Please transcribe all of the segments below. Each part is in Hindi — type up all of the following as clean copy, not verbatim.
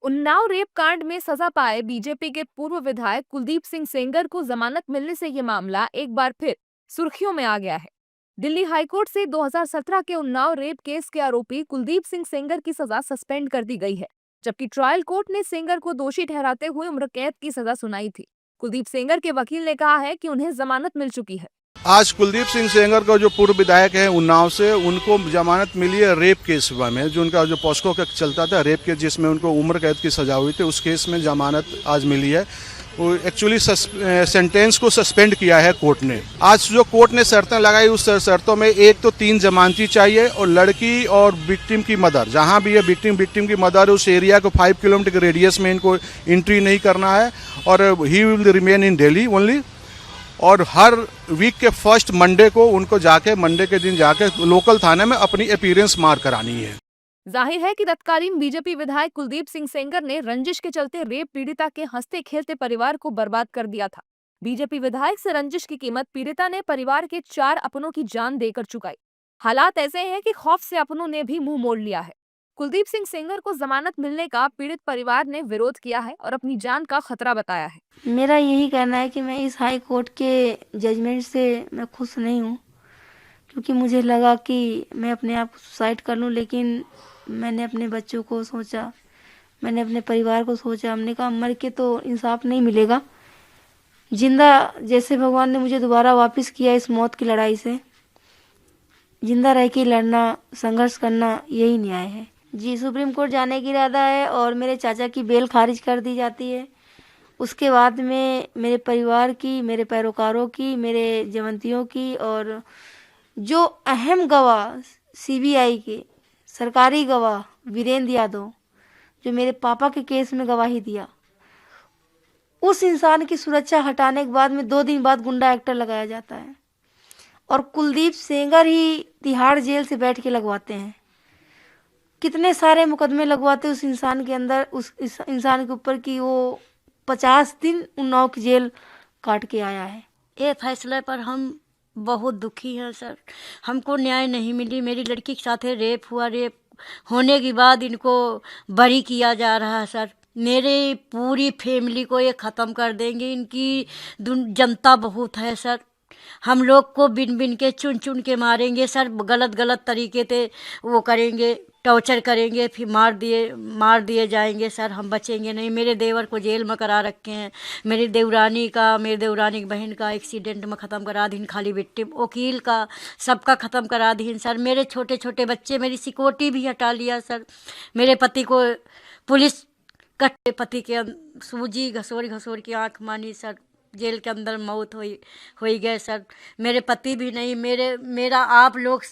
उन्नाव रेप कांड में सजा पाए बीजेपी के पूर्व विधायक कुलदीप सिंह सेंगर को जमानत मिलने से ये मामला एक बार फिर सुर्खियों में आ गया है। दिल्ली हाईकोर्ट से 2017 के उन्नाव रेप केस के आरोपी कुलदीप सिंह सेंगर की सजा सस्पेंड कर दी गई है, जबकि ट्रायल कोर्ट ने सेंगर को दोषी ठहराते हुए उम्र कैद की सजा सुनाई थी। कुलदीप सेंगर के वकील ने कहा है कि उन्हें जमानत मिल चुकी है। आज कुलदीप सिंह सेंगर का जो पूर्व विधायक है उन्नाव से, उनको जमानत मिली है रेप केस में, जो उनका जो पॉस्को का चलता था रेप केस, जिसमें उनको उम्र कैद की सजा हुई थी, उस केस में जमानत आज मिली है। वो एक्चुअली सेंटेंस को सस्पेंड किया है कोर्ट ने। आज जो कोर्ट ने शर्तें लगाई, उस शर्तों में एक तो 3 जमानती चाहिए और लड़की और विक्टिम की मदर, जहां भी है विक्टिम की मदर, उस एरिया को 5 किलोमीटर के रेडियस में इनको एंट्री नहीं करना है और he will remain in Delhi only. और हर वीक के फर्स्ट मंडे को उनको मंडे के दिन जाके लोकल थाने में अपनी अपीयरेंस मार करानी है। जाहिर है कि तत्कालीन बीजेपी विधायक कुलदीप सिंह सेंगर ने रंजिश के चलते रेप पीड़िता के हंसते खेलते परिवार को बर्बाद कर दिया था। बीजेपी विधायक से रंजिश की कीमत पीड़िता ने परिवार के 4 अपनों की जान देकर चुकाई। हालात ऐसे हैं कि खौफ से अपनों ने भी मुंह मोड़ लिया है। कुलदीप सिंह सेंगर को जमानत मिलने का पीड़ित परिवार ने विरोध किया है और अपनी जान का खतरा बताया है। मेरा यही कहना है कि मैं इस हाई कोर्ट के जजमेंट से मैं खुश नहीं हूँ, क्योंकि मुझे लगा कि मैं अपने आप को सुसाइड कर लूँ, लेकिन मैंने अपने बच्चों को सोचा, मैंने अपने परिवार को सोचा। हमने कहा मर के तो इंसाफ नहीं मिलेगा, जिंदा जैसे भगवान ने मुझे दोबारा वापस किया इस मौत की लड़ाई से, जिंदा रह के लड़ना, संघर्ष करना, यही न्याय है। जी, सुप्रीम कोर्ट जाने की इरादा है और मेरे चाचा की बेल खारिज कर दी जाती है। उसके बाद में मेरे परिवार की, मेरे पैरोकारों की, मेरे जवंतियों की और जो अहम गवाह सीबीआई के सरकारी गवाह वीरेंद्र यादव, जो मेरे पापा के केस में गवाही दिया, उस इंसान की सुरक्षा हटाने के बाद में 2 दिन बाद गुंडा एक्टर लगाया जाता है और कुलदीप सेंगर ही तिहाड़ जेल से बैठ के लगवाते हैं। कितने सारे मुकदमे लगवाते उस इंसान के अंदर, उस इंसान के ऊपर कि वो 50 दिन उन्नाव की जेल काट के आया है। ये फैसले पर हम बहुत दुखी हैं सर। हमको न्याय नहीं मिली। मेरी लड़की के साथ रेप हुआ, रेप होने के बाद इनको बरी किया जा रहा है सर। मेरे पूरी फैमिली को ये ख़त्म कर देंगे। इनकी जनता बहुत है सर। हम लोग को बिन बिन के चुन चुन के मारेंगे सर। गलत तरीके से वो करेंगे, टॉर्चर करेंगे, फिर मार दिए जाएंगे सर। हम बचेंगे नहीं। मेरे देवर को जेल में करा रखे हैं। मेरी देवरानी की बहन का एक्सीडेंट में ख़त्म करा दीन, खाली विक्टिम, वकील का, सबका ख़त्म करा दीन सर। मेरे छोटे छोटे बच्चे, मेरी सिक्योरिटी भी हटा लिया सर। मेरे पति को पुलिस कट्टे, पति के सूजी घसोर की आँख मानी सर। जेल के अंदर मौत हुई गए सर। मेरे पति भी नहीं, मेरा आप लोग,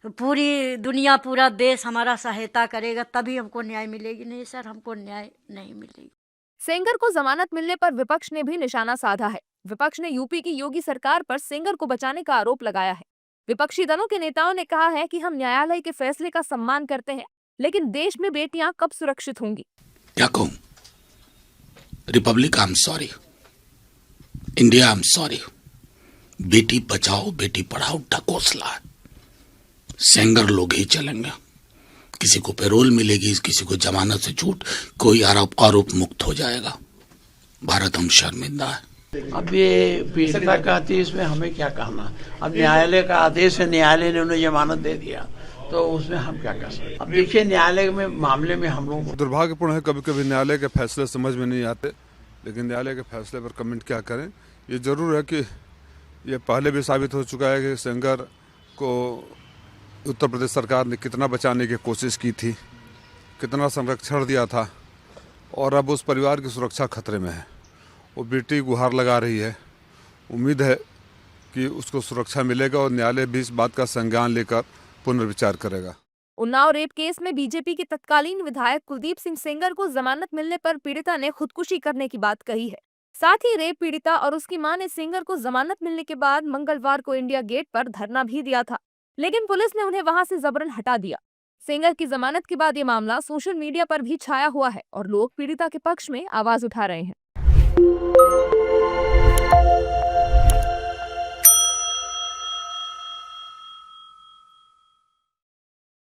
पूरी दुनिया, पूरा देश हमारा सहायता करेगा, तभी हमको न्याय मिलेगी। नहीं सर, हमको न्याय नहीं मिलेगी। सेंगर को जमानत मिलने पर विपक्ष ने भी निशाना साधा है। विपक्ष ने यूपी की योगी सरकार पर सेंगर को बचाने का आरोप लगाया है। विपक्षी दलों के नेताओं ने कहा है कि हम न्यायालय के फैसले का सम्मान करते हैं, लेकिन देश में बेटियां कब सुरक्षित होंगी? क्या कहूं? Republic I am sorry, India I am sorry. Beti Bachao Beti Padhao ढकोसला। Sengar लोग ही चलेंगे। किसी को पैरोल मिलेगी, किसी को जमानत से छूट, कोई आरोप मुक्त हो जाएगा। भारत हम शर्मिंदा है। अब ये पीड़िता कहती है, इसमें हमें क्या कहना? अब न्यायालय का आदेश है, न्यायालय ने उन्हें जमानत दे दिया, तो उसमें हम क्या कर सकते? अब देखिए, न्यायालय में मामले में हम लोग दुर्भाग्यपूर्ण है, कभी कभी न्यायालय के फैसले समझ में नहीं आते, लेकिन न्यायालय के फैसले पर कमेंट क्या करें। ये जरूर है कि ये पहले भी साबित हो चुका है कि सेंगर को उत्तर प्रदेश सरकार ने कितना बचाने की कोशिश की थी, कितना संरक्षण दिया था, और अब उस परिवार की सुरक्षा खतरे में है। वो बेटी गुहार लगा रही है। उम्मीद है कि उसको सुरक्षा मिलेगा और न्यायालय भी इस बात का संज्ञान लेकर पुनर्विचार करेगा। उन्नाव रेप केस में बीजेपी के तत्कालीन विधायक कुलदीप सिंह सेंगर को जमानत मिलने पर पीड़िता ने खुदकुशी करने की बात कही है। साथ ही रेप पीड़िता और उसकी मां ने सेंगर को जमानत मिलने के बाद मंगलवार को इंडिया गेट पर धरना भी दिया था, लेकिन पुलिस ने उन्हें वहां से जबरन हटा दिया। सेंगर की जमानत के बाद ये मामला सोशल मीडिया पर भी छाया हुआ है और लोग पीड़िता के पक्ष में आवाज उठा रहे हैं।